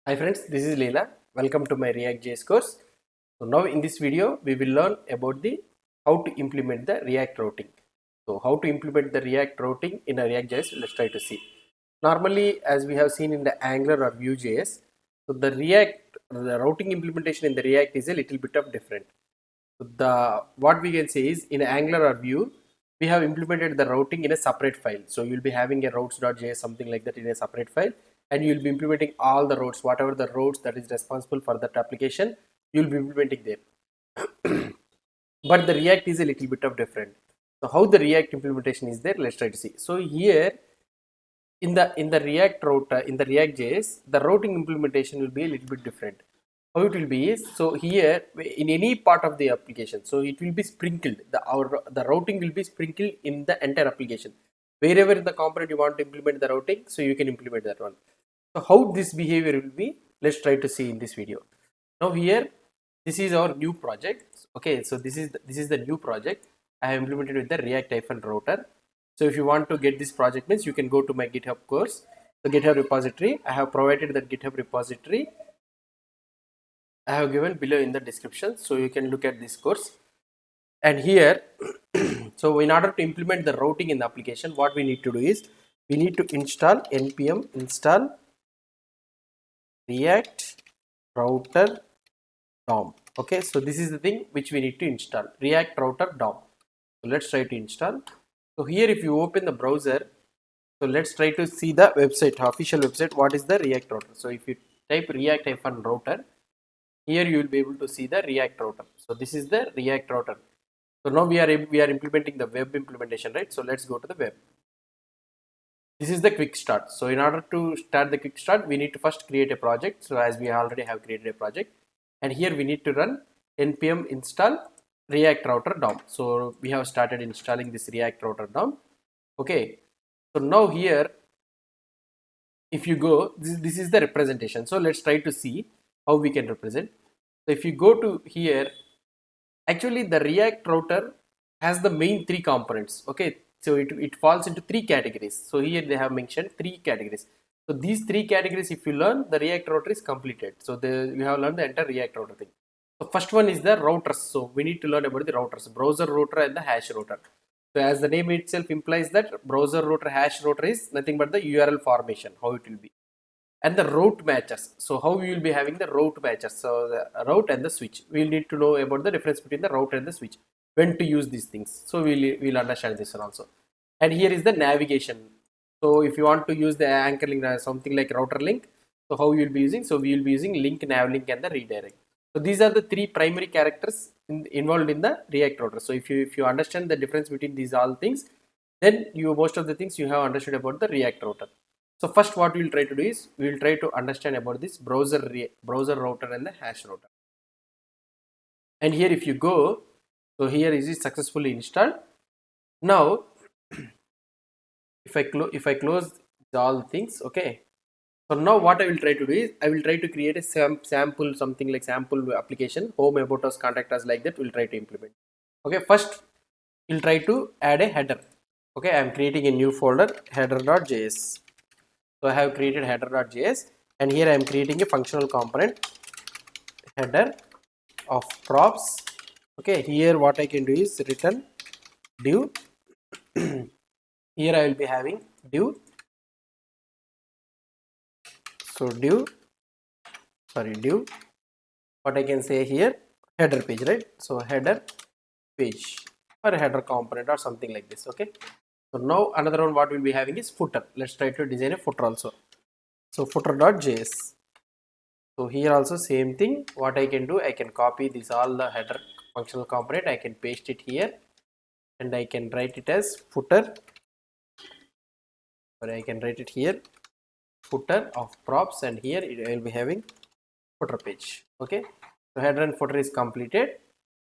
Hi friends, this is Leela. Welcome to my ReactJs course. So now in this video, we will learn about the how to implement the React routing. So how to implement the React routing in a ReactJs, let's try to see. Normally, as we have seen in the Angular or Vue.js, so the routing implementation in the React is a little bit of different. So what we can say is in Angular or Vue, we have implemented the routing in a separate file. So you'll be having a routes.js, something like that in a separate file, and you'll be implementing all the routes, whatever the routes that is responsible for that application, you'll be implementing there. But the React is a little bit of different. So how the React implementation is there, let's try to see. So here in the React router in the React.js, the routing implementation will be a little bit different. How it will be is, so here in any part of the application, so it will be sprinkled. The routing will be sprinkled in the entire application. Wherever the component you want to implement the routing, so you can implement that one. So how this behavior will be, let's try to see in this video. Now here, this is our new project. Okay, so this is the new project I have implemented with the React-router. So if you want to get this project, means you can go to my GitHub course, the GitHub repository. I have provided that GitHub repository. I have given below in the description, so you can look at this course. And here, so in order to implement the routing in the application, what we need to do is we need to install npm install React router DOM. Okay, so this is the thing which we need to install, React router DOM. So let's try to install. So here if you open the browser, so let's try to see the website, official website, what is the React router. So if you type react-router, here you will be able to see the React router. So this is the React router. So now we are implementing the web implementation, right? So let's go to the web. This is the quick start. So in order to start the quick start, we need to first create a project. So as we already have created a project, and here we need to run npm install React router DOM. So we have started installing this React router DOM. Okay, so now here if you go, this is the representation. So let's try to see how we can represent. So if you go to here, actually the React router has the main three components. Okay, so it falls into three categories. So here they have mentioned three categories. So these three categories, if you learn, the React router is completed. So you have learned the entire React router thing. So first one is the routers. So we need to learn about the routers, browser router and the hash router. So as the name itself implies that browser router, hash router is nothing but the URL formation, how it will be. And the route matchers. So how we will be having the route matchers. So the route and the switch. We will need to know about the difference between the route and the switch. When to use these things. So we'll understand this one also. And here is the navigation. So if you want to use the anchor link, something like router link, so how you will be using? So we will be using link, nav link, and the redirect. So these are the three primary characters involved in the React router. So if you understand the difference between these all things, then most of the things you have understood about the React router. So first what we will try to do is we will try to understand about this browser router and the hash router. And here if you go, so here is it successfully installed. Now if I close all things, okay. So now what I will try to do is I will try to create a sample, something like sample application, home, about us, contact us, like that. We'll try to implement. Okay, first we'll try to add a header. Okay, I am creating a new folder, header.js. So I have created header.js, and here I am creating a functional component, header of props. Okay, here what I can do is return div. Here I will be having div. So div, what I can say here, header page, right? So header page or header component or something like this. Okay, so now another one what we'll be having is footer. Let's try to design a footer also. So footer.js. So here also same thing. What I can do, I can copy this all the header functional component, I can paste it here, and I can write it as footer, or I can write it here, footer of props, and here I will be having footer page. Okay, so header and footer is completed.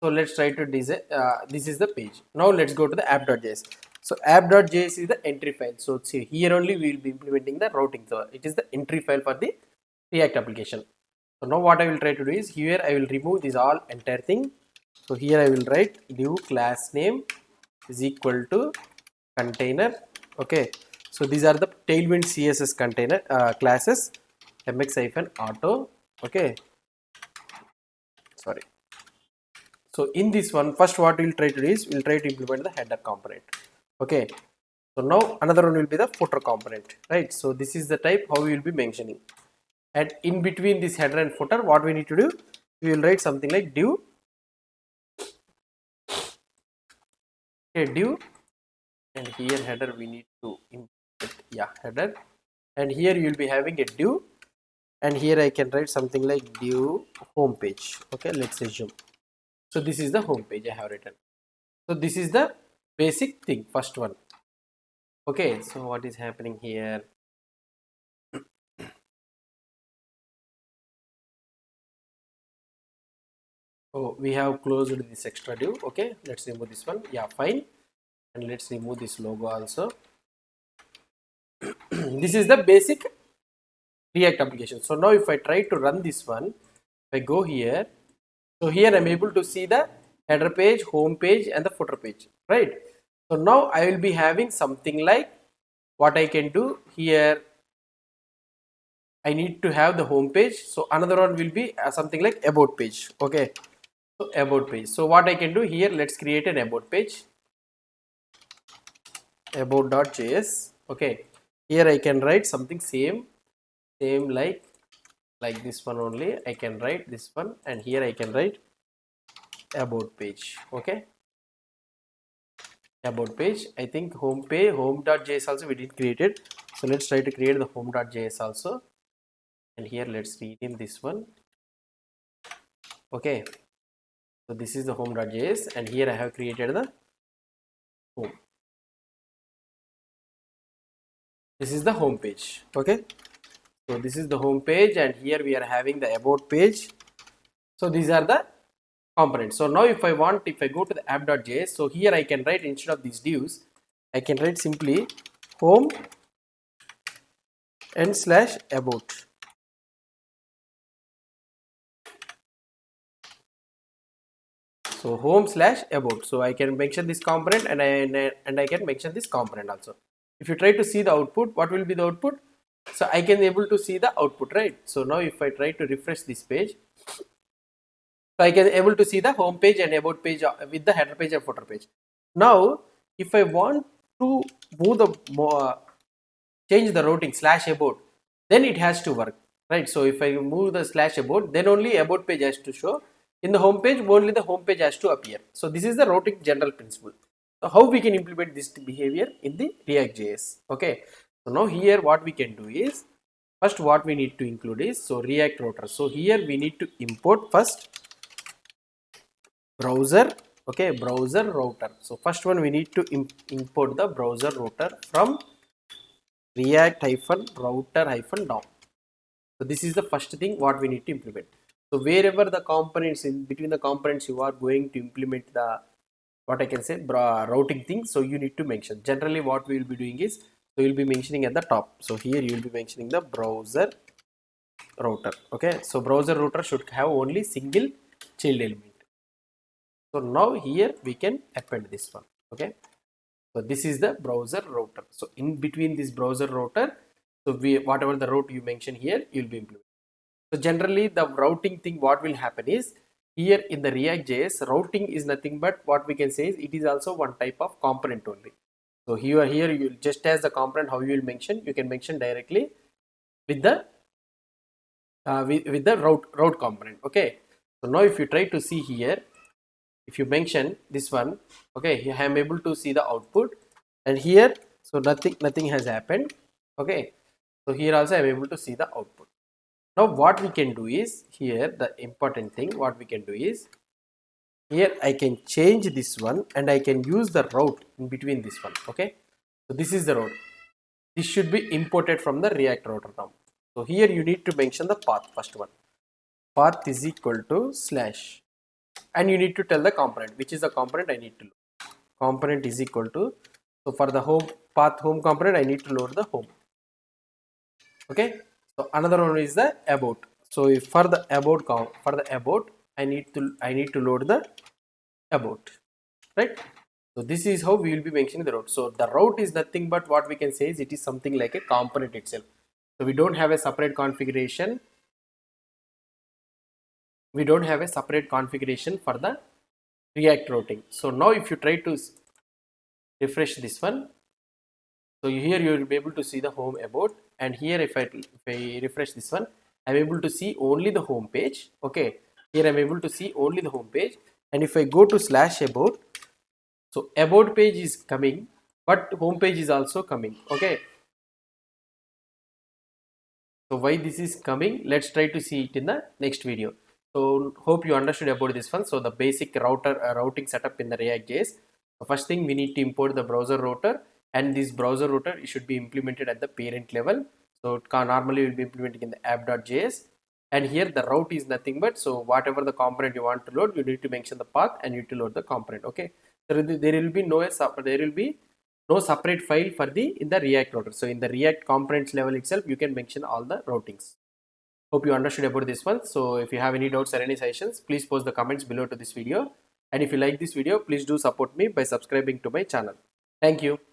So let's try to design, this is the page. Now let's go to the app.js. So app.js is the entry file. So see, here only we will be implementing the routing. So it is the entry file for the React application. So now what I will try to do is here I will remove this all entire thing. So here I will write div class name is equal to container. Okay, so these are the Tailwind CSS container classes. mx-auto. Okay, sorry. So in this one, first what we'll try to do is we'll try to implement the header component. Okay, so now another one will be the footer component, right? So this is the type how we will be mentioning. And in between this header and footer, what we need to do, we will write something like div. Okay, div, and here header we need to import, yeah, header, and here you will be having a div, and here I can write something like div home page. Okay, let's assume. So this is the home page I have written. So this is the basic thing, first one. Okay, so what is happening here? Oh, we have closed this extra div. Okay, let's remove this one. Yeah, fine. And let's remove this logo also. This is the basic React application. So now if I try to run this one, if I go here, so here I'm able to see the header page, home page, and the footer page, right? So now I will be having something like what I can do here. I need to have the home page. So another one will be something like about page. Okay, so about page. So what I can do here, let's create an about page, about.js. Okay, here I can write something same like this one only. I can write this one, and here I can write about page. Okay, about page. I think home page, home.js also we did create it. So let's try to create the home.js also, and here let's rename this one. Okay, so this is the home.js, and here I have created the home. This is the home page. Okay, so this is the home page, and here we are having the about page. So these are the components. So now if I go to the app.js, so here I can write, instead of these divs, I can write simply home and slash about. So home slash about. So I can mention this component, and I can mention this component also. If you try to see the output, what will be the output? So I can able to see the output, right? So now if I try to refresh this page, so I can able to see the home page and about page with the header page and footer page. Now if I want to move the change the routing slash about, then it has to work, right? So if I move the slash about, then only about page has to show. In the home page, only the home page has to appear. So this is the routing general principle. So how we can implement this behavior in the React.js? Okay, so now here what we can do is, first what we need to include is, so React router. So here we need to import first browser. Okay, browser router. So first one we need to import the browser router from react-router-dom. So this is the first thing what we need to implement. So wherever the components, in between the components you are going to implement the, what I can say, routing thing, so you need to mention. Generally what we will be doing is, so you will be mentioning at the top. So here you will be mentioning the browser router. Okay, so browser router should have only single child element. So now here we can append this one. Okay, so this is the browser router. So in between this browser router, so we, whatever the route you mention here, you will be implementing. So generally the routing thing, what will happen is, here in the React.js, routing is nothing but, what we can say is, it is also one type of component only. So here you will, just as the component how you will mention, you can mention directly with the with the route component. Okay, so now if you try to see here, if you mention this one, okay, here I am able to see the output, and here, so nothing has happened. Okay, so here also I am able to see the output. Now what we can do is, here the important thing what we can do is, here I can change this one, and I can use the route in between this one. Okay, so this is the route. This should be imported from the React router now. So here you need to mention the path, first one. Path is equal to slash, and you need to tell the component, which is the component I need to load. Component is equal to, so for the home path home component I need to load the home. Okay, so another one is the about. So if for the about I need to load the about, right? So this is how we will be mentioning the route. So the route is nothing but, what we can say is, it is something like a component itself. So we don't have a separate configuration. We don't have a separate configuration for the React routing. So now if you try to refresh this one, so here you will be able to see the home about, and here if I refresh this one, I'm able to see only the home page. Okay, here I'm able to see only the home page, and if I go to /about, so about page is coming, but home page is also coming. Okay, so why this is coming, let's try to see it in the next video. So hope you understood about this one. So the basic routing setup in the React.js. The first thing, we need to import the browser router, and this browser router, it should be implemented at the parent level. So it can normally will be implementing in the app.js, and here the route is nothing but, so whatever the component you want to load, you need to mention the path and you need to load the component. Okay, there will be no separate file for the in the React router. So in the React components level itself, you can mention all the routings. Hope you understood about this one. So if you have any doubts or any suggestions, please post the comments below to this video. And if you like this video, please do support me by subscribing to my channel. Thank you.